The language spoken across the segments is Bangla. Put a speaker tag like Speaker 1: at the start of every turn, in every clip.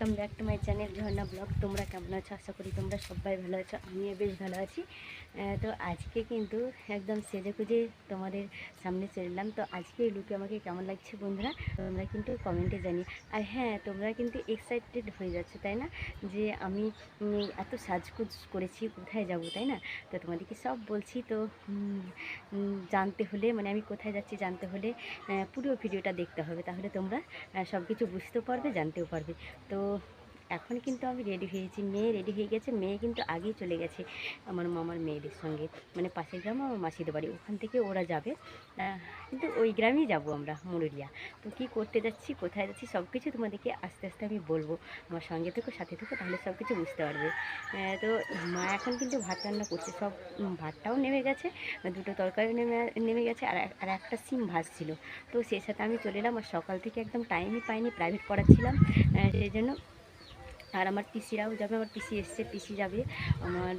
Speaker 1: Welcome back to my channel Jharna blog. তোমরা কেমন আছো? আশা করি তোমরা সবাই ভালো আছো। আমিও বেশ ভালো আছি। তো আজকে কিন্তু একদম সেজে গুজে তোমাদের সামনে চললাম। তো আজকে এই লুকে আমাকে কেমন লাগছে বন্ধুরা, তোমরা কিন্তু কমেন্টে জানিয়ে। আর হ্যাঁ, তোমরা কিন্তু এক্সাইটেড হয়ে যাচ্ছে তাই না, যে আমি এত সাজগুজ করেছি, কোথায় যাব তাই না? তো তোমাদেরকে সব বলছি। তো জানতে হলে, মানে আমি কোথায় যাচ্ছি জানতে হলে পুরো ভিডিওটা দেখতে হবে, তাহলে তোমরা সব কিছু বুঝতেও পারবে, জানতেও পারবে। তো এখন কিন্তু আমি রেডি হয়েছি, মেয়ে রেডি হয়ে গেছে। মেয়ে কিন্তু আগেই চলে গেছে আমার মামার মেয়েদের সঙ্গে, মানে পাশের গ্রাম আমার মাসিদের বাড়ি, ওখান থেকে ওরা যাবে। কিন্তু ওই গ্রামেই যাব আমরা, মুরুলিয়া। তো কী করতে যাচ্ছি, কোথায় যাচ্ছি, সব কিছু তোমাদেরকে আস্তে আস্তে আমি বলবো। আমার সঙ্গে থেকো, সাথে থেকো, তাহলে সব কিছু বুঝতে পারবে। তো মা এখন কিন্তু ভাত রান্না করছে, সব ভাতটাও নেমে গেছে, দুটো তরকারিও নেমে গেছে, আর একটা সিম ভাজছিল। তো সেই সাথে আমি চলে এলাম। আর সকাল থেকে একদম টাইমই পাইনি, প্রাইভেট পড়াচ্ছিলাম, সেই জন্য। আর আমার পিসিরাও যাবে, আমার পিসি এসছে, পিসি যাবে, আমার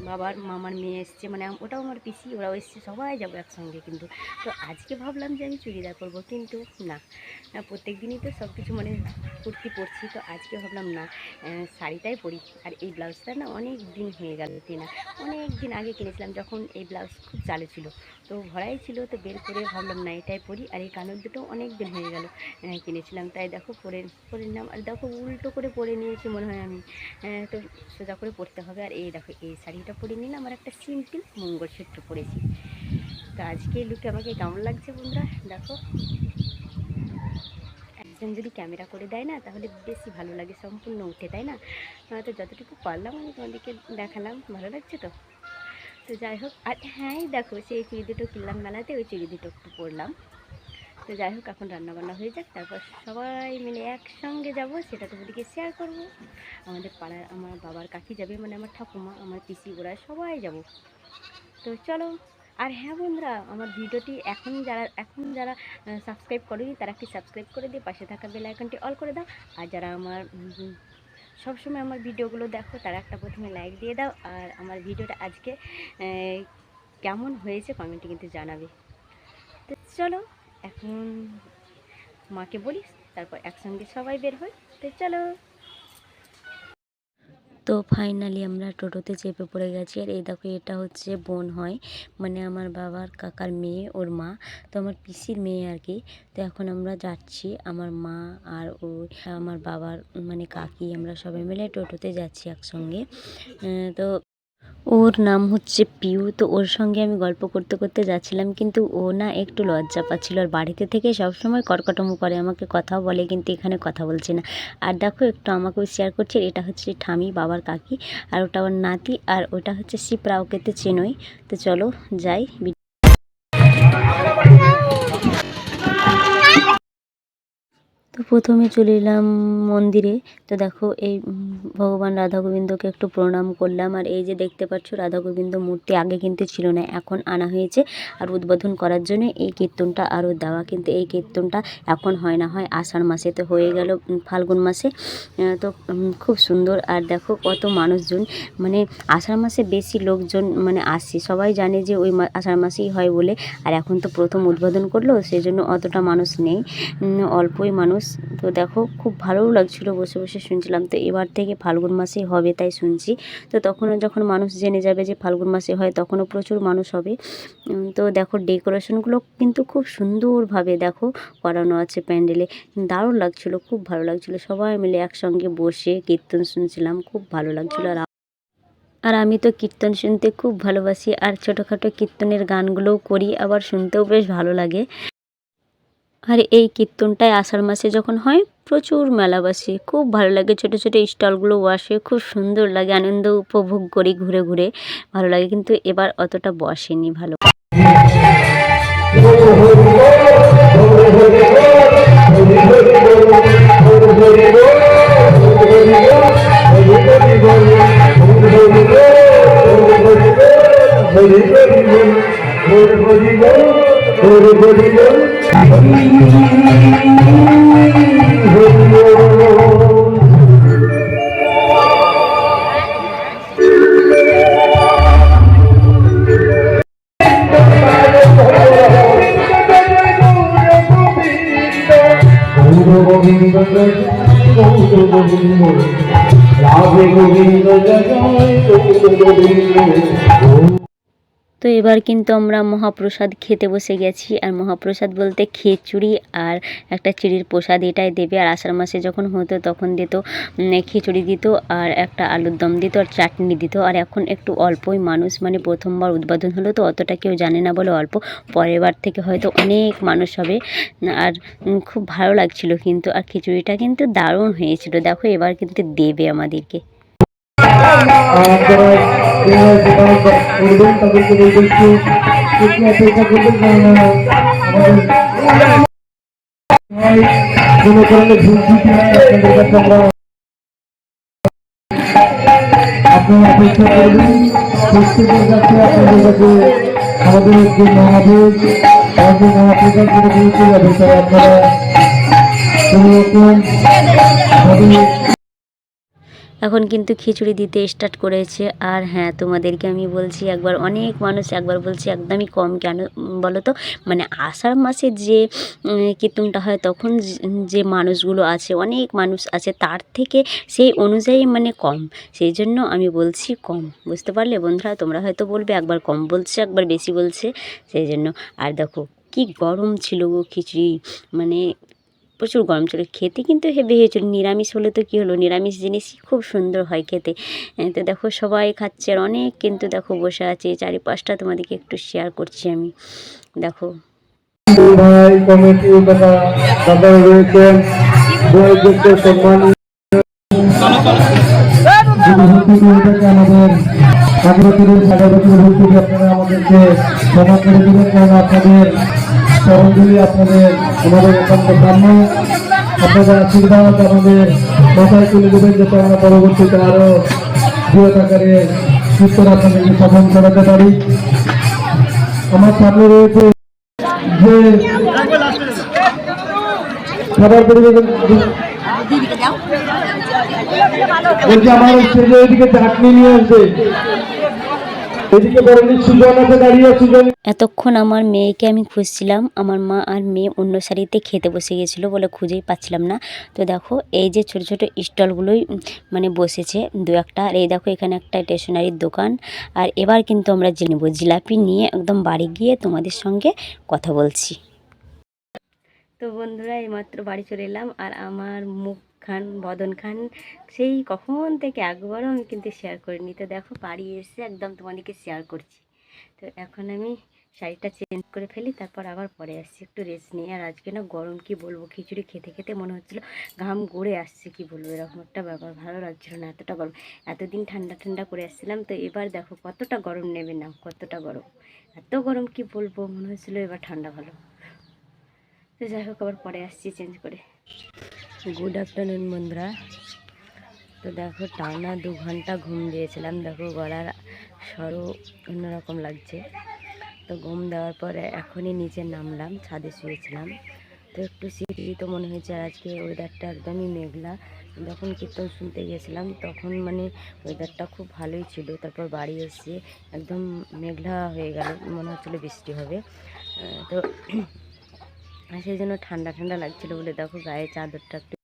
Speaker 1: বাবার মামার মেয়ে এসছে, মানে ওটাও আমার পিসি, ওরাও এসছে, সবাই যাবো একসঙ্গে কিন্তু। তো আজকে ভাবলাম যে আমি চুড়িদার পরবো, কিন্তু না, প্রত্যেক দিনই তো সব কিছু মানে কুর্তি পরছি, তো আজকে ভাবলাম না, শাড়িটাই পরি। আর এই ব্লাউজটা না অনেক দিন হয়ে গেল কেনা, অনেক দিন আগে কিনেছিলাম, যখন এই ব্লাউজ খুব চালু ছিল, তো ভরাই ছিল, তো বের করে ভাবলাম না এটাই পরি। আর এই কানের দুটো অনেক দিন হয়ে গেল কিনেছিলাম, তাই দেখো পরে নিলাম। আর দেখো উল্টো করে পরে নিয়েছি মনে হয় আমি, তো সোজা করে পরতে হবে। আর এই দেখো এই শাড়িটা পরে নিলাম, আর একটা সিম্পল মঙ্গলসূত্র পরেছি। তো আজকে এই লুকে আমাকে কেমন লাগছে বন্ধুরা দেখো। একজন যদি ক্যামেরা করে দেয় না, তাহলে বেশি ভালো লাগে, সম্পূর্ণ উঠে, তাই না? তো যতটুকু পারলাম আমি তোমাদেরকে দেখালাম। ভালো লাগছে তো? তো যাই হোক, আর হ্যাঁ দেখো সেই চুড়ি দুটো কিনলাম মেলাতে, ওই চুড়ি দুটো একটু পরলাম। তো যাই হোক, এখন রান্নাবান্না হয়ে যাক, তারপর সবাই মিলে একসঙ্গে যাব, সেটা তোমাদেরকে শেয়ার করব। আমাদের পাড়ার আমার বাবার কাকি যাবে, মানে আমার ঠাকুমা, আমার পিসি, ওরা সবাই যাব। তো চলো। আর হ্যাঁ বন্ধুরা, আমার ভিডিওটি এখন যারা সাবস্ক্রাইব করেনি, তারা একটি সাবস্ক্রাইব করে দিয়ে পাশে থাকা বেল আইকনটি অল করে দাও। আর যারা আমার সবসময় আমার ভিডিওগুলো দেখো, তারা একটা প্রথমে লাইক দিয়ে দাও। আর আমার ভিডিওটা আজকে কেমন হয়েছে কমেন্টে কিন্তু জানাবে। তো চলো, এখন মাকে বলিস, তারপর একসঙ্গে সবাই বের হই। তো চলো। তো ফাইনালি আমরা টোটোতে চেপে পড়ে গেছি। আর এই দেখো, এটা হচ্ছে বোন হয়, মানে আমার বাবার কাকার মেয়ে, ওর মা, তো আমার পিসির মেয়ে আর কি। তো এখন আমরা যাচ্ছি, আমার মা আর আমার বাবার মানে কাকি, আমরা সবাই মিলে টোটোতে যাচ্ছি একসঙ্গে। তো ওর নাম হচ্ছে পিউ। তো ওর সঙ্গে আমি গল্প করতে করতে যাচ্ছিলাম, কিন্তু ও না একটু লজ্জা পাচ্ছিল। আর বাড়িতে থেকে সবসময় কটকটমো করে, আমাকে কথাও বলে, কিন্তু এখানে কথা বলছে না। আর দেখো, একটু আমাকেও শেয়ার করছে, এটা হচ্ছে ঠামি, বাবার কাকি, আর ওটা ওর নাতি, আর ওটা হচ্ছে শিপ্রা, ওকে তো চেনোই। তো চলো যাই। তো প্রথমে চলে এলাম মন্দিরে। তো দেখো এই ভগবান রাধা গোবিন্দকে একটু প্রণাম করলাম। আর এই যে দেখতে পাচ্ছ রাধা গোবিন্দ মূর্তি, আগে কিন্তু ছিল না, এখন আনা হয়েছে। আর উদ্বোধন করার জন্য এই কীর্তনটা আরও দেওয়া, কিন্তু এই কীর্তনটা এখন হয় না, হয় আষাঢ় মাসে, তো হয়ে গেল ফাল্গুন মাসে। তো খুব সুন্দর। আর দেখো কত মানুষজন, মানে আষাঢ় মাসে বেশি লোকজন মানে আসে, সবাই জানে যে ওই আষাঢ় মাসেই হয় বলে। আর এখন তো প্রথম উদ্বোধন করলো, সেই জন্য অতটা মানুষ নেই, অল্পই মানুষ। তো দেখো খুব ভালোও লাগছিল, বসে বসে শুনছিলাম। তো এবার থেকে ফাল্গুন মাসেই হবে তাই শুনছি। তো তখনও যখন মানুষ জেনে যাবে যে ফাল্গুন মাসে হয়, তখনও প্রচুর মানুষ হবে। তো দেখো ডেকোরেশনগুলো কিন্তু খুব সুন্দরভাবে দেখো করানো আছে প্যান্ডেলে, দারুণ লাগছিল, খুব ভালো লাগছিল। সবাই মিলে একসঙ্গে বসে কীর্তন শুনছিলাম, খুব ভালো লাগছিল। আর আমি তো কীর্তন শুনতে খুব ভালোবাসি, আর ছোটোখাটো কীর্তনের গানগুলোও করি, আবার শুনতেও বেশ ভালো লাগে। আর এই কীর্তনটায় আষাঢ় মাসে যখন হয়, প্রচুর মেলা বসে, খুব ভালো লাগে, ছোটো ছোটো স্টলগুলো বসে, খুব সুন্দর লাগে, আনন্দ উপভোগ করি ঘুরে ঘুরে, ভালো লাগে। কিন্তু এবার অতটা বসেনি ভালো।
Speaker 2: গোবিন্দ রাধে গোবিন্দ জয় জয় গোবিন্দ।
Speaker 1: তো এবার কিন্তু আমরা মহাপ্রসাদ খেতে বসে গেছি। আর মহাপ্রসাদ বলতে খিচুড়ি আর একটা চিড়ির প্রসাদ এটাই দেবে। আর আষাঢ় মাসে যখন হতো তখন দিত খিচুড়ি দিত আর একটা আলুর দম দিত আর চাটনি দিত। আর এখন একটু অল্পই মানুষ, মানে প্রথমবার উদ্বোধন হলো তো অতটা কেউ জানে না বলে অল্প, পরের বার থেকে হয়তো অনেক মানুষ হবে। আর খুব ভালো লাগছিল কিন্তু। আর খিচুড়িটা কিন্তু দারুণ হয়েছিল। দেখো এবার কিন্তু দেবে আমাদেরকে।
Speaker 2: যারা করবেন তাদেরকে বলতে একটু অপেক্ষা করবেন, কারণ আমাদের কোনো কারণে ভুল ত্রুটি হয় আপনাদের কাছে আমরা আপনারা অপেক্ষা করবেন। প্রত্যেকের কাছে আপনাদের কাছে আমাদের যে মহাদেব আমাদের মহাপ্রসাদ করে পৌঁছে যাবে, তাই আপনারা কোনো রকম ভাবে
Speaker 1: এখন কিন্তু খিচুড়ি দিতে স্টার্ট করেছে। আর হ্যাঁ, তোমাদেরকে আমি বলছি একবার অনেক মানুষ, একবার বলছি একদমই কম কেন বলো তো, মানে আষাঢ় মাসে যে কীর্তনটা হয় তখন যে মানুষগুলো আছে, অনেক মানুষ আছে, তার থেকে সেই অনুযায়ী মানে কম, সেই জন্য আমি বলছি কম। বুঝতে পারলে বন্ধুরা? তোমরা হয়তো বলবে একবার কম বলছে একবার বেশি বলছে, সেই জন্য। আর দেখো কি গরম ছিল গো খিচুড়ি, মানে প্রচুর গরম ছিল। খেতে কিন্তু হেভি হয়েছিল। নিরামিষ হলে তো কী হলো, নিরামিষ জিনিসই খুব সুন্দর হয় খেতে। তো দেখো সবাই খাচ্ছে আর অনেক কিন্তু দেখো বসে আছে চারিপাশটা, তোমাদেরকে একটু শেয়ার করছি আমি। দেখো
Speaker 2: ভাই কমিটি তথা দাদা রয়েছেন, বয়োজ্যেষ্ঠ সম্মানী আমাদের আগরতলী সাগরতলী ভর্তি আপনারা আমাদেরকে ক্ষমা করে দেবেন, কারণ আপনাদের চরণগুলি আপনাদের আমাদের একান্ত কাম্য। আপনাদের আশীর্বাদ আমাদের মাথায় তুলে দেবেন, যাতে আমরা পরবর্তীতে আরো বৃহৎ আকারে চিত্র আপনাদেরকে স্থাপন করাতে পারি। আমার সামনে রয়েছে যে খাবার পরিবেশন বলছি, আমার স্টেজে এদিকে চাটনি নিয়ে আসবে, এদিকে বরণী সুজন আছে দাঁড়িয়ে, সুজন।
Speaker 1: এতক্ষণ আমার মেয়েকে আমি খুঁজছিলাম, আমার মা আর মেয়ে অন্য শাড়িতে খেতে বসে গেছিলো বলে খুঁজেই পাচ্ছিলাম না। তো দেখো এই যে ছোট ছোট স্টলগুলোই মানে বসেছে দু একটা। আর এই দেখো এখানে একটা স্টেশনারির দোকান। আর এবার কিন্তু আমরা নেবো জিলাপি নিয়ে একদম বাড়ি গিয়ে তোমাদের সঙ্গে কথা বলছি। তো বন্ধুরা এইমাত্র বাড়ি চলে এলাম। আর আমার মুখ খান বদন খান সেই কখন থেকে একবারও আমি কিন্তু শেয়ার করিনি। তো দেখো বাড়ি এসে একদম তোমাদেরকে শেয়ার করছি। তো এখন আমি শাড়িটা চেঞ্জ করে ফেলি, তারপর আবার পরে আসছি একটু রেস্ট নিয়ে। আর আজকে না গরম কি বলবো, খিচুড়ি খেতে খেতে মনে হচ্ছিলো ঘাম গড়ে আসছে, কি বলবো, এরকম একটা ব্যাপার। ভালো লাগছিল না, এতটা গরম। এতদিন ঠান্ডা ঠান্ডা করে আসছিলাম, তো এবার দেখো কতটা গরম নেবে না, কতটা গরম, এত গরম কি বলবো, মনে হচ্ছিলো এবার ঠান্ডা ভালো। তো যাই হোক আবার পরে আসছি চেঞ্জ করে। গুড আফটারনুন বন্ধুরা। তো দেখো টানা 2 ঘন্টা ঘুম দিয়েছিলাম, দেখো গলার স্বরও অন্যরকম লাগছে। তো ঘুম দেওয়ার পরে এখনই নিচে নামলাম, ছাদে শুয়েছিলাম। তো একটু শীত মনে হয়েছে। আর আজকে ওয়েদারটা একদমই মেঘলা। যখন কীর্তন শুনতে গেছিলাম তখন মানে ওয়েদারটা খুব ভালোই ছিল, তারপর বাড়ি এসে একদম মেঘলা হয়ে গেল, মনে হচ্ছিলো বৃষ্টি হবে। তো সেই জন্য ঠান্ডা ঠান্ডা লাগছিলো বলে দেখো গায়ে চাদরটা একটু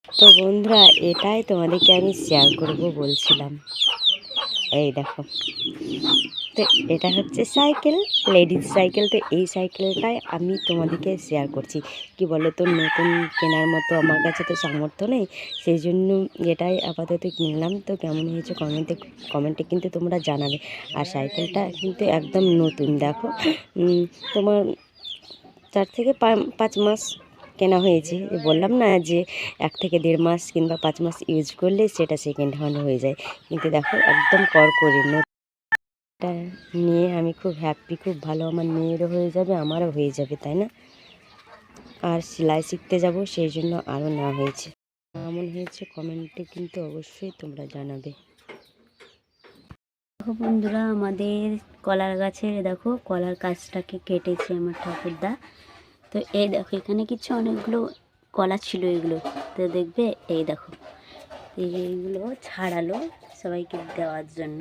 Speaker 1: তো বন্ধুরা, এটাই তোমাদেরকে আমি শেয়ার করব বলছিলাম। এই দেখো, তো এটা হচ্ছে সাইকেল, লেডিস সাইকেল। তো এই সাইকেলটাই আমি তোমাদেরকে শেয়ার করছি। কি বলো তো, নতুন কেনার মতো আমার কাছে তো সামর্থ্য নেই, সেই জন্য এটাই আপাতত কিনলাম। তো কেমন হয়েছে কমেন্টে কিন্তু তোমরা জানাবে। আর সাইকেলটা কিন্তু একদম নতুন, দেখো তোমার 4 থেকে 5 মাস কেনা হয়েছে। বললাম না যে 1 থেকে 1.5 মাস কিংবা 5 মাস ইউজ করলে সেটা সেকেন্ড হ্যান্ড হয়ে যায়, কিন্তু দেখো একদম কড়কড়ি। এটা নিয়ে আমি খুব হ্যাপি, খুব ভালো। আমার মেয়েরও হয়ে যাবে, আমারও হয়ে যাবে, তাই না? আর সেলাই শিখতে যাব, সেই জন্য আরও নেওয়া হয়েছে। কেমন হয়েছে কমেন্টে কিন্তু অবশ্যই তোমরা জানাবে। দেখো বন্ধুরা, আমাদের কলার গাছের দেখো কলার গাছটাকে কেটেছে আমার ঠাকুরদা। তো এই দেখো, এখানে কিছু অনেকগুলো কলা ছিল, এগুলো তো দেখবে, এই দেখো এইগুলো ছাড়ালো সবাইকে দেওয়ার জন্য।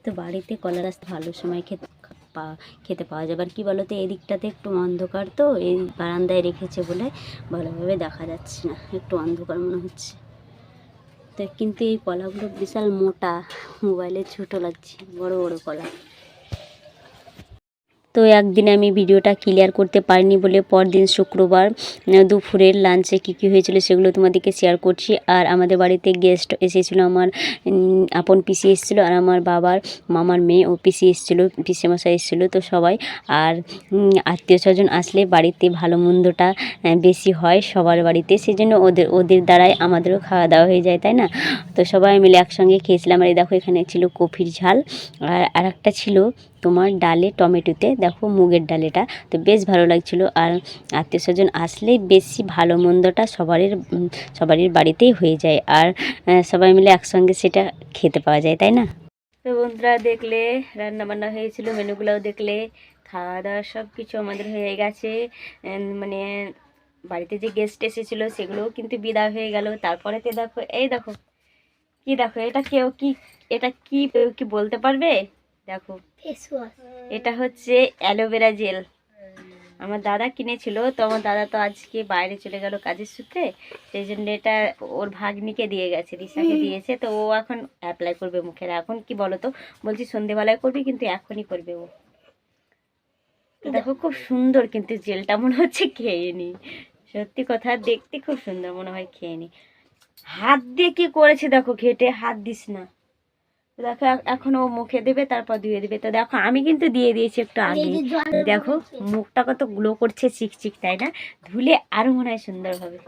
Speaker 1: তো বাড়িতে কলা গাছ ভালো সময় খেতে পাওয়া যাবে। আর কী বলো তো, এই দিকটাতে একটু অন্ধকার, তো এই বারান্দায় রেখেছে বলে ভালোভাবে দেখা যাচ্ছে না, একটু অন্ধকার মনে হচ্ছে। তো কিন্তু এই কলাগুলো বিশাল মোটা, মোবাইলে ছোটো লাগছে, বড় বড় কলা। তো একদিন আমি ভিডিওটা ক্লিয়ার করতে পারিনি বলে পরদিন শুক্রবার দুপুরের লাঞ্চে কী হয়েছিল সেগুলো তোমাদেরকে শেয়ার করছি। আর আমাদের বাড়িতে গেস্ট এসেছিলো, আমার আপন পিসি এসেছিলো, আর আমার বাবার মামার মেয়ে ও পিসি এসেছিলো, পিসেমশাই এসেছিলো। তো সবাই, আর আত্মীয় স্বজন আসলে বাড়িতে ভালো মন্দটা বেশি হয় সবার বাড়িতে, সেই জন্য ওদের দ্বারাই আমাদেরও খাওয়া দাওয়া হয়ে যায়, তাই না? তো সবাই মিলে একসঙ্গে খেয়েছিলাম। আর এই দেখো, এখানে ছিল কফির ঝাল, আর একটা ছিল তোমার ডালে টমেটোতে, দেখো মুগের ডাল। এটা তো বেশ ভালো লাগছিলো। আর আত্মীয় স্বজন আসলেই বেশি ভালো মন্দটা সবারই বাড়িতেই হয়ে যায়, আর সবাই মিলে একসঙ্গে সেটা খেতে পাওয়া যায়, তাই না? তো বন্ধুরা, দেখলে রান্না বান্না হয়েছিল, মেনুগুলোও দেখলে, খাওয়া দাওয়া সব কিছু আমাদের হয়ে গেছে। মানে বাড়িতে যে গেস্ট এসেছিলো সেগুলোও কিন্তু বিদায় হয়ে গেল। তারপরে তো দেখো, এই দেখো কি, দেখো এটা এটা কি বলতে পারবে? দেখো, এটা হচ্ছে অ্যালোভেরা জেল। আমার দাদা কিনেছিল, তো আমার দাদা তো আজকে বাইরে চলে গেল কাজের সূত্রে, সেই জন্য এটা ওর ভাগ্নিকে দিয়ে গেছে, রিসাকে দিয়েছে। তো ও এখন অ্যাপ্লাই করবে মুখের। এখন কি বলো তো, বলছি সন্ধেবেলায় করবি, কিন্তু এখনই করবে ও। দেখো খুব সুন্দর, কিন্তু জেলটা মনে হচ্ছে খেয়ে নি। সত্যি কথা, দেখতে খুব সুন্দর মনে হয়, খেয়ে নি। হাত দিয়ে কি করেছে দেখো, ঘেটে হাত দিস না। দেখো এখন ও মুখে দেবে, তারপর ধুয়ে দেবে। তো দেখো আমি কিন্তু দিয়ে দিয়েছি একটু আগে। দেখো মুখটা কত গ্লো করছে, চিকচিক, তাই না? ধুলে আরো মনে হয় সুন্দর হবে।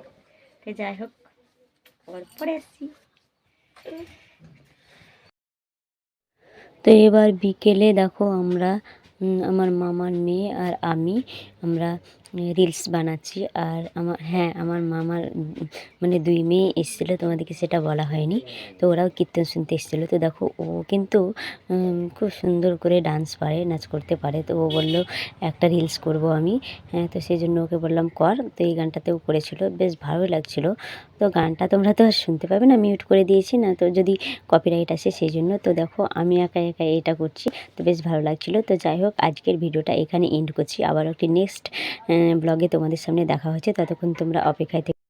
Speaker 1: তো যাই হোক, পরে আসছি। তো এবার বিকেলে দেখো আমরা, আমার মামার মেয়ে আর আমরা রিলস বানাচ্ছি। আর আমার মামার মানে 2 মেয়ে এসেছিলো, তোমাদেরকে সেটা বলা হয়নি। তো ওরাও কীর্তন শুনতে এসেছিলো। তো দেখো ও কিন্তু খুব সুন্দর করে ডান্স পারে, নাচ করতে পারে। তো ও বললো একটা রিলস করব আমি। তো সেই জন্য ওকে বললাম কর। তো এই গানটাতেও করেছিল, বেশ ভালো লাগছিলো। তো গানটা তোমরা তো আর শুনতে পাবে না, মিউট করে দিয়েছি না, তো যদি কপিরাইট আসে সেই জন্য। তো দেখো আমি একা একা এটা করছি, তো বেশ ভালো লাগছিলো। তো যাই হোক, আজকের ভিডিওটা এখানে এন্ড করছি। আবার একটি নেক্সট ব্লগে তোমাদের সামনে দেখা হচ্ছে, ততক্ষণ তোমরা অপেক্ষায়